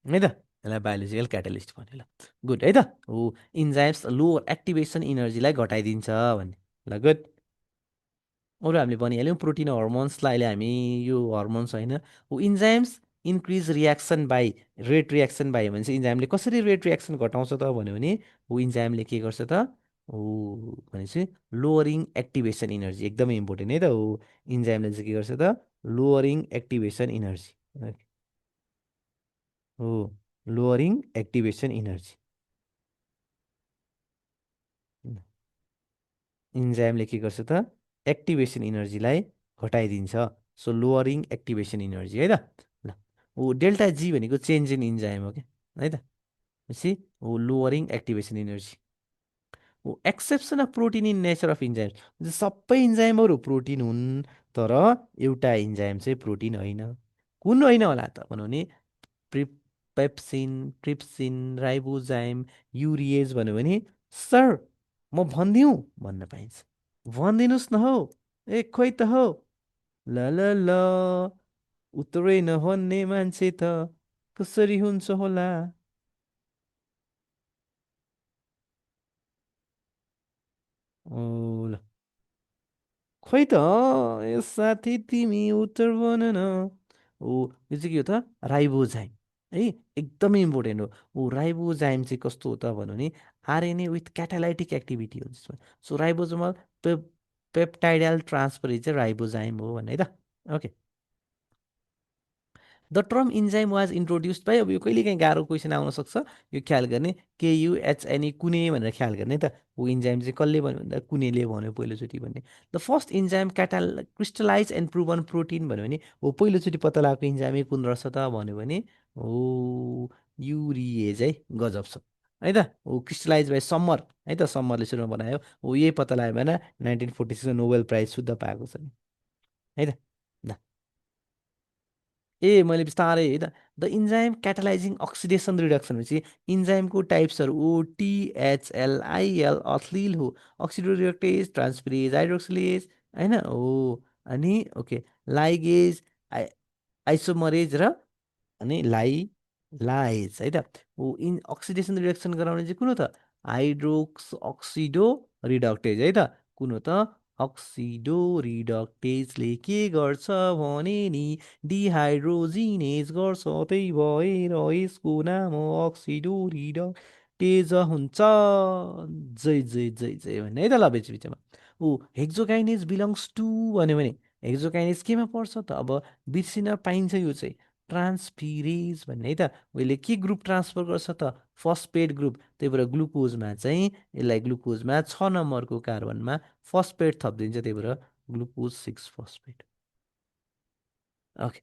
है त। यसलाई बायोलोजिकल क्याटालिस्ट भन्यो ल। गुड है त हो। इन्जाइम्स लोवर एक्टिभेसन इनर्जीलाई घटाइदिन्छ भन्ने। ल गुड। अरू हामीले भनिहाल्यौँ प्रोटिन हर्मोन्सलाई अहिले हामी यो हर्मोन्स होइन हो। Enzymes increase reaction by rate reaction by भने चाहिँ इन्जाइमले कसरी रेट रियाक्सन घटाउँछ त भन्यो भने हो इन्जाइमले के गर्छ त हो भनेपछि लोवरिङ एक्टिभेसन इनर्जी एकदमै इम्पोर्टेन्ट है त हो। इन्जाइमले चाहिँ के गर्छ त लोवरिङ एक्टिभेसन इनर्जी हो लोवरिङ एक्टिभेसन इनर्जी। इन्जाइमले के गर्छ त activation इनर्जीलाई घटाइदिन्छ। So lowering activation energy है त। ल ऊ डेल्टा जी भनेको चेन्ज इन इन्जाइम हो क्या है त। भनेपछि ऊ लोवरिङ एक्टिभेसन इनर्जी हो। Exception of protein in nature of enzyme सबै इन्जाइमहरू प्रोटिन हुन् तर एउटा इन्जाइम चाहिँ प्रोटिन होइन। कुन होइन होला त भन्यो भने पेप्सिन, ट्रिप्सिन, राइबोजाइम, युरिएज भन्यो भने सर म भनिदिउँ भन्न पाइन्छ। भनिदिनुहोस् न हौ। ए खोइ त हौ। ल ल ल उत्रै नभन्ने मान्छे त कसरी हुन्छ होला। ओ ल खोइ त ए साथी तिमी उत्तर भन न। ओ यो चाहिँ के हो त राइबोजाइम है। एकदमै इम्पोर्टेन्ट हो। ऊ राइबोजाइम चाहिँ कस्तो हो त भन्यो भने आरएनए विथ क्याटालाइटिक एक्टिभिटी हो त्यसमा। सो राइबोजोमल पेप्टाइडल ट्रान्सफर चाहिँ राइबोजाइम हो भन्ने है त। Okay. The term enzyme was introduced by अब यो कहिलेकाहीँ गाह्रो क्वेसन आउन सक्छ। यो ख्याल गर्ने केयुएचएनई कुने भनेर ख्याल गर्ने त। ऊ इन्जाइम चाहिँ कसले भन्यो भन्दा कुनेले भन्यो पहिलोचोटि भन्ने। The first enzyme crystallise and proven protein भन्यो भने हो पहिलोचोटि पत्ता लगाएको इन्जाइमै कुन रहेछ त भन्यो भने हो युरिएज है। गजब छ है त। हो क्रिस्टलाइज बाई सम्मर है त। सम्मरले सुरुमा बनायो हो। यही पत्ता लगायो भने 1946 नोबेल प्राइज शुद्ध पाएको छ है त। ल ए मैले बिस्तारै है त। द इन्जाइम क्याटालाइजिङ अक्सिडेसन रिडक्सन भनेपछि इन्जाइमको टाइप्सहरू ओ टिएचएलआइएल अथलिल हो। अक्सिडोरिडक्टेज ट्रान्सफेरेज हाइड्रोक्सिलेज होइन हो। अनि ओके लाइगेज आइ आइसोमरेज र अनि लाइज है त। ऊ अक्सिडेसन रिडक्सन गराउने चाहिँ कुन हो त हाइड्रोक्स अक्सिडो रिडक्टेज है त। कुन हो त अक्सिडो रिडक्टेजले के गर्छ भने नि डिहाइड्रोजिनेज गर्छ। त्यही भएर यसको नाम हो अक्सिडो रिडक्टेज हुन्छ। जय जय जय जय भन्ने है त। ल बिच बिचमा ऊ हेक्सोकाइनेज बिलोङ्स टु भन्यो भने हेक्सोकाइनेज केमा पर्छ त अब बिर्सिन पाइन्छ यो चाहिँ ट्रान्सफिरेज भन्ने है त। उसले के ग्रुप ट्रान्सफर गर्छ त फस्फेट ग्रुप। त्यही भएर ग्लुकोजमा चाहिँ यसलाई ग्लुकोजमा 6 नम्बरको कार्बनमा फस्फेट थपिदिन्छ। त्यही भएर glucose 6 phosphate. Okay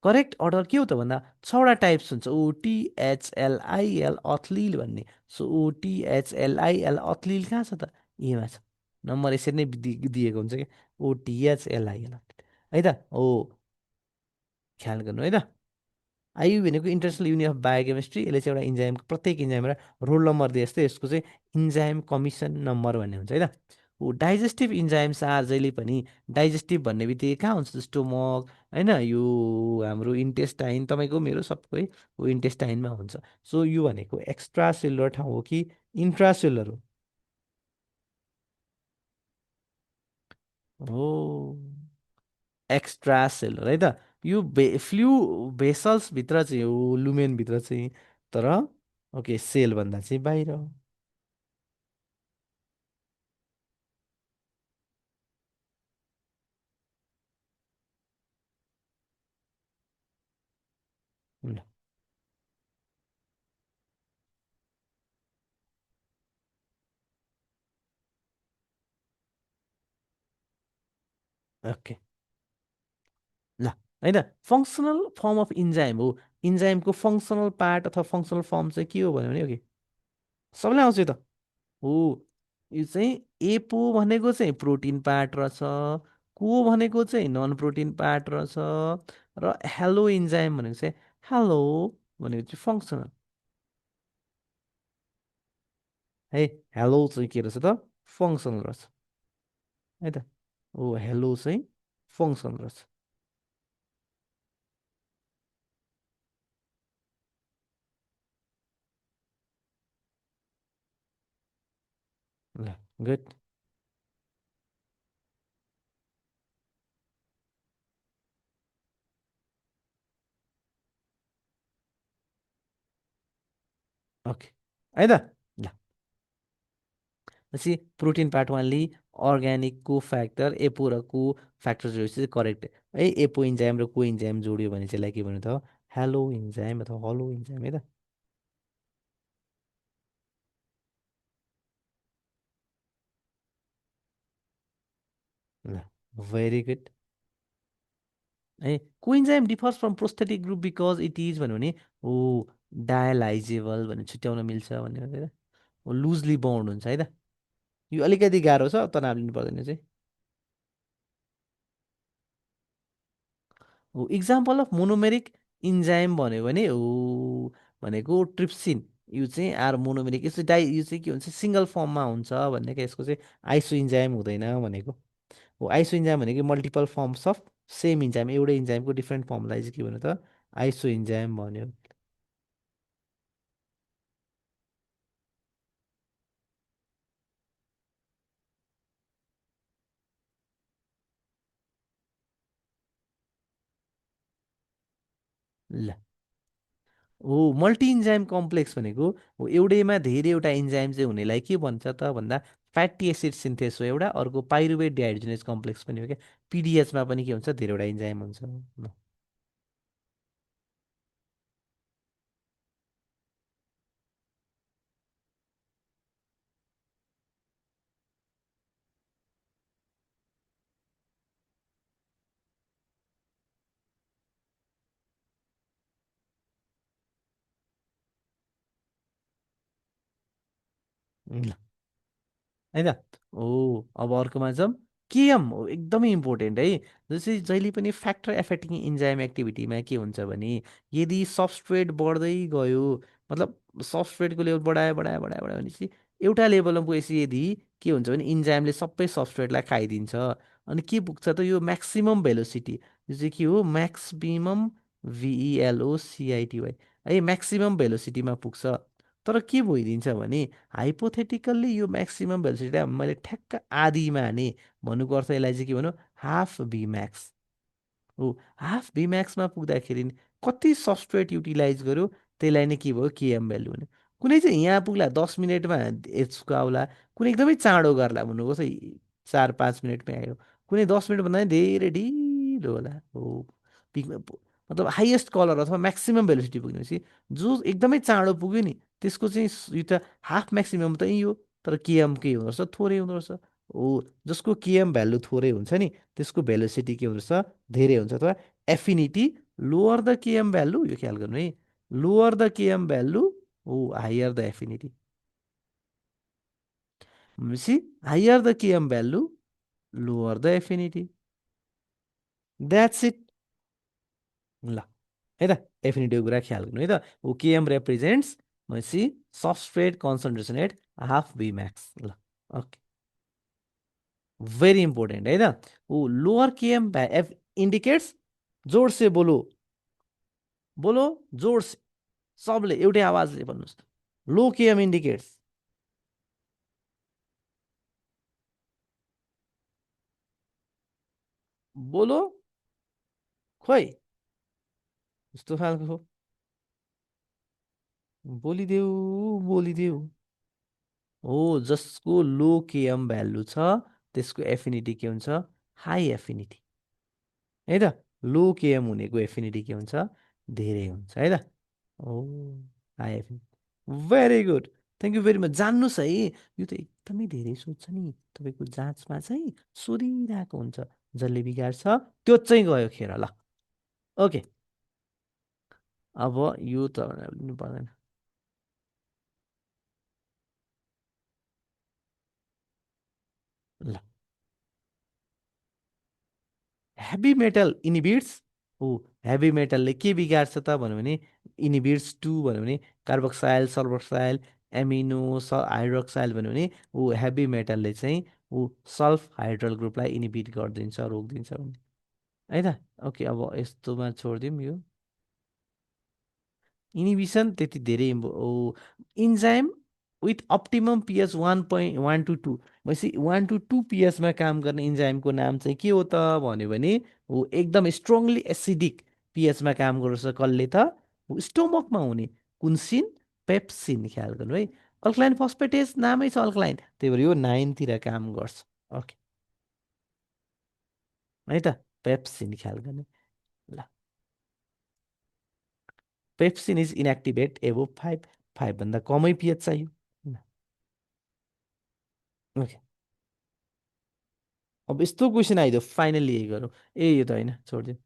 correct order के हो त भन्दा 6वटा टाइप्स हुन्छ ओटिएचएलआइएल अथलिल भन्ने। सो ओटिएचएलआइएल अथलिल कहाँ छ त एमा छ। नम्बर यसरी नै दिएको हुन्छ क्या ओटिएचएलआइएल है त हो। ख्याल गर्नु है त। आयु भनेको इन्टरनेसनल युनियन अफ बायोकेमिस्ट्री। यसले चाहिँ एउटा इन्जाइमको प्रत्येक इन्जाइमबाट रोल नम्बर दिए जस्तै यसको चाहिँ इन्जाइम कमिसन नम्बर भन्ने हुन्छ है त। हो डाइजेस्टिभ इन्जाइम्स आर जहिले पनि डाइजेस्टिभ भन्ने बित्तिकै कहाँ हुन्छ स्टोमक होइन यो हाम्रो इन्टेस्टाइन तपाईँको मेरो सबकै हो इन्टेस्टाइनमा हुन्छ। सो यो भनेको एक्स्ट्रा सेलुलर ठाउँ हो कि इन्ट्रासेलुलर हो एक्स्ट्रा सेलुलर है त। यो फ्लु भेसल्सभित्र चाहिँ हो लुमेनभित्र चाहिँ तर ओके सेलभन्दा चाहिँ बाहिर ल ओके ल होइन फङ्सनल फर्म अफ इन्जाइम हो इन्जाइमको फङ्सनल पार्ट अथवा फङ्सनल फर्म चाहिँ के हो भन्यो भने ओके सबैलाई आउँछ यो त हो यो चाहिँ एपो भनेको चाहिँ प्रोटिन पार्ट रहेछ को भनेको चाहिँ नन प्रोटिन पार्ट रहेछ र हेलो इन्जाइम भनेको चाहिँ हेलो भनेको चाहिँ फङ्सनल है हेलो चाहिँ के रहेछ त फङ्सनल रहेछ है त ओ हेलो चाहिँ फङ्सनल रहेछ ल गुड ओके है त ल पछि प्रोटिन पार्ट वानली अर्ग्यानिक को फ्याक्टर एपो र को फ्याक्टर जोडेपछि चाहिँ करेक्ट है एपो इन्जाइम र को इन्जाइम जोड्यो भने चाहिँ यसलाई के भन्नु त हेलो इन्जाइम अथवा हलो इन्जाइम है त ल भेरी गुड है को enzyme differs from prosthetic group because it is भन्यो भने ओ डायलाइजेबल भने छुट्याउन मिल्छ भन्ने लुजली बाउन्ड हुन्छ है त यो अलिकति गाह्रो छ तनाव लिनु पर्दैन चाहिँ इक्जाम्पल अफ मोनोमेरिक इन्जाइम भन्यो भने भनेको ट्रिप्सिन यो चाहिँ आर मोनोमेरिक यो चाहिँ यो चाहिँ के भन्छ सिङ्गल फर्ममा हुन्छ भन्ने क्या यसको चाहिँ आइसो इन्जाइम हुँदैन भनेको हो आइसो इन्जाइम भनेको multiple firms of same enzyme एउटै इन्जाइमको डिफ्रेन्ट फर्मलाई चाहिँ के भन्यो त आइसो इन्जाइम भन्यो ल हो मल्टी इन्जाइम कम्प्लेक्स भनेको हो एउटैमा धेरैवटा इन्जाइम चाहिँ हुनेलाई के भन्छ त भन्दा फ्याटी एसिड सिन्थेस हो एउटा अर्को पाइरुवेट डिहाइड्रोजिनेस कम्प्लेक्स पनि हो क्या पिडिएचमा पनि के हुन्छ धेरैवटा इन्जाइम हुन्छ ल ल है त ओ अब अर्कोमा जाउँ केएम हो एकदमै इम्पोर्टेन्ट है जस्तै जहिले पनि फ्याक्टर एफेक्टिङ इन्जाइम एक्टिभिटीमा के हुन्छ भने यदि सबस्ट्रेट बढ्दै गयो मतलब सबस्ट्रेटको लेभल बढायो बढायो बढायो बढायो भनेपछि एउटा लेभलमा पुगेपछि यदि के हुन्छ भने इन्जाइमले सबै सबस्ट्रेटलाई खाइदिन्छ अनि के पुग्छ त यो म्याक्सिमम भेलोसिटी यो चाहिँ के हो म्याक्सिमम भिइएलओसिआइटिवाई है म्याक्सिमम भेलोसिटीमा पुग्छ तर के भइदिन्छ भने हाइपोथेटिकल्ली यो म्याक्सिमम भेलोसिटी मैले ठ्याक्क आधीमा हाने भन्नुको अर्थ यसलाई चाहिँ के भनौँ हाफ भी म्याक्स हो हाफ भी म्याक्समा पुग्दाखेरि नि कति सबस्ट्रेट युटिलाइज गर्यो त्यसलाई नै के भयो केएम भ्यालु भने कुनै चाहिँ यहाँ पुग्ला 10 मिनटमा यसको आउला कुनै एकदमै चाँडो गर्ला भन्नुको चाहिँ 4-5 मिनटमै आयो कुनै 10 मिनट भन्दा पनि धेरै ढिलो होला हो पिकमा मतलब हाइएस्ट कलर अथवा म्याक्सिमम भेलोसिटी पुग्नेपछि जो एकदमै चाँडो पुग्यो नि त्यसको चाहिँ यो त हाफ म्याक्सिमम त यही हो तर केएम के हुँदो रहेछ थोरै हुँदो रहेछ हो जसको केएम भ्यालु थोरै हुन्छ नि त्यसको भेलोसिटी के हुँदो रहेछ धेरै हुन्छ अथवा affinity lower the KM value यो ख्याल गर्नु है लोवर द केएम भ्यालु ओ हायर द एफिनिटी भनेपछि higher the KM value lower the affinity that's it ल है त एफिनिटीको कुरा ख्याल गर्नु है त ओ केएम रिप्रेजेन्ट्स भनेपछि substrate concentration at half V max ल ओके भेरी इम्पोर्टेन्ट है त ओ लोअर केएम एफ इन्डिकेट्स जोड से बोलो बोलो जोड से सबले एउटै आवाजले भन्नुहोस् लो केएम इन्डिकेट्स बोलो खोइ यस्तो खालको हो बोलिदेऊ बोलिदेऊ हो जसको लो केएम भ्यालु छ त्यसको एफिनिटी के हुन्छ हाई एफिनिटी है त लो केएम हुनेको एफिनिटी के हुन्छ धेरै हुन्छ है त ओ high affinity very good thank you very much जान्नुहोस् है यो त एकदमै धेरै सोध्छ नि तपाईँको जाँचमा चाहिँ सोधिरहेको हुन्छ जसले बिगार्छ त्यो चाहिँ गयो खेर ल। ओके, अब यो त लिनु पर्दैन। ल, हेभी मेटल इनिबिट्स। ऊ हेभी मेटलले के बिगार्छ त भन्यो भने इनिबिट्स टू भन्यो भने कार्बोक्साइल सल्फोक्साइल एमिनो हाइड्रोक्साइल भन्यो भने ऊ हेभी मेटलले चाहिँ ऊ सल्फ हाइड्रल ग्रुपलाई इनिबिट गरिदिन्छ, रोकिदिन्छ भने है त। ओके, अब यस्तोमा छोडिदिउँ यो इनिबिसन त्यति धेरै enzyme with optimum pH 1.1 to 2 भनेपछि 1 to 2 पिएचमा काम गर्ने इन्जाइमको नाम चाहिँ के हो त भन्यो भने ऊ एकदम स्ट्रङली एसिडिक पिएचमा काम गर्छ कसले त स्टोमकमा हुने कुन्सिन पेप्सिन, ख्याल गर्नु है। अल्कलाइन फस्फेटेज नामै छ अल्कलाइन, त्यही भएर यो 9तिर काम गर्छ। ओके है त, पेप्सिन ख्याल गर्ने। ल, पेप्सिन इज इनएक्टिभेट एबो 5 भन्दा कमै पिएच चाहियो। ओके, अब यस्तो क्वेसन आइदियो फाइनली यही गरौँ। ए यो त होइन, छोडिदिउँ।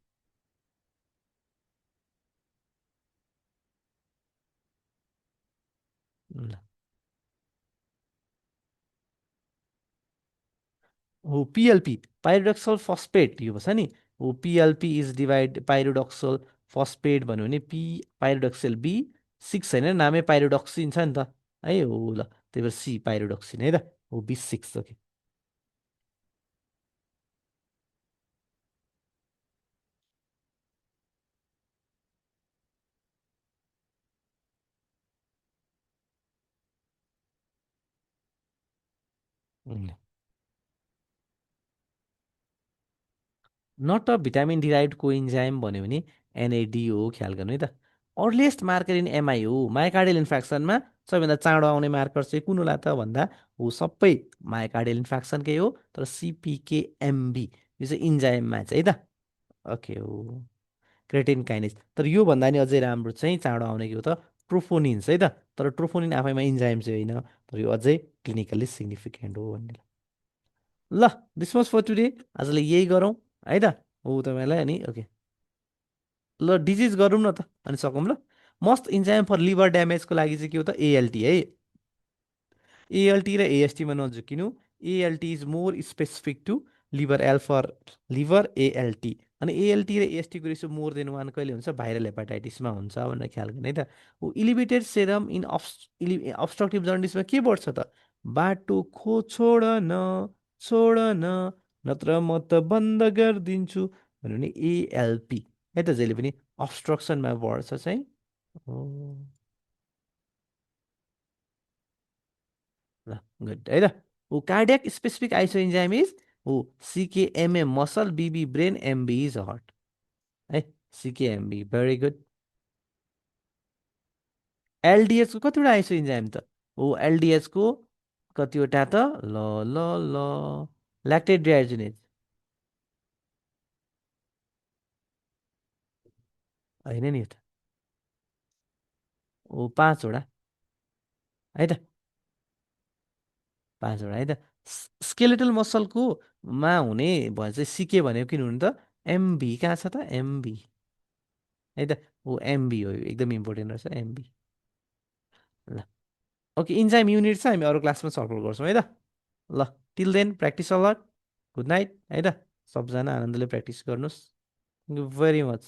ल, हो पिएलपी पाइरोडक्सल फस्फेट यो छ नि। हो पिएलपी इज डिभाइड पाइरोडक्सल फस्फेट भन्यो भने पी पाइरोडक्सल बी 6 होइन, नामै पाइरोडक्सिन छ नि त है। हो ल, त्यही भएर सी पाइरोडक्सिन है त। हो B6 okay. Not a vitamin derived coenzyme भन्यो भने एनएडी हो, ख्याल गर्नु है त। अर्लिएस्ट मार्कर इन एमआई हो, मायोकार्डियल इन्फ्रेक्सनमा सबैभन्दा चाँडो आउने मार्कर चाहिँ कुन होला त भन्दा हो सबै मायोकार्डियल इन्फ्रेक्सनकै हो, तर सिपिकेएमबी यो चाहिँ इन्जाइममा चाहिँ है त। ओके हो क्रेटिन काइनेज, तर योभन्दा नि अझै राम्रो चाहिँ चाँडो आउने के हो त ट्रोफोनिन्स है त। तर ट्रोफोनिन आफैमा इन्जाइम चाहिँ होइन, तर यो अझै क्लिनिकल्ली सिग्निफिकेन्ट हो भन्ने। ल, दिस वाज फर टुडे, आजलाई यही गरौँ है त। हो तपाईँलाई अनि ओके, ल डिजिज गरौँ न त अनि सकौँ ल। मस्ट इन्जाइम फर लिभर ड्यामेजको लागि चाहिँ के हो त एएलटी है। एएलटी र एएसटीमा नझुकिनु। ALT is more specific to liver, L for liver ALT. अनि एएलटी र एएसटीको रेसियो मोर देन 1 कहिले हुन्छ, भाइरल हेपाटाइटिसमा हुन्छ भनेर ख्याल गर्ने है त। ऊ इलिभेटेड सेरम इन अब्स्ट्रक्टिभ जन्डिसमा के बढ्छ त, बाटो छोड न, छोड न, नत्र म त बन्द गरिदिन्छु भन्यो भने एएलपी है त, जहिले पनि अब्स्ट्रक्सनमा बढ्छ चाहिँ। हो ल, गुड है त। ऊ cardiac specific iso enzyme is ऊ CKMM muscle, BB brain, MB is heart है। CKMB very good. एलडिएचको कतिवटा आइसो इन्जाइम त, ऊ एलडिएचको कतिवटा त ल ल ल ल्याक्टेट डिहाइड्रोजिनेज होइन नि यो त। ऊ 5वटा है त, 5वटा है त। स्केलेटल मसलको मा हुने भयो चाहिँ सिके भनेको किन हुने त, एमबी कहाँ छ त एमबी है त। ऊ एमबी हो, यो एकदम इम्पोर्टेन्ट रहेछ एमबी। ल, ओके, इन्जाइम युनिट चाहिँ हामी अरू क्लासमा सल्भ गर्छौँ है त। ल, till then practise a lot, good night है त। सबजना आनन्दले प्र्याक्टिस गर्नुहोस्। Thank you very much.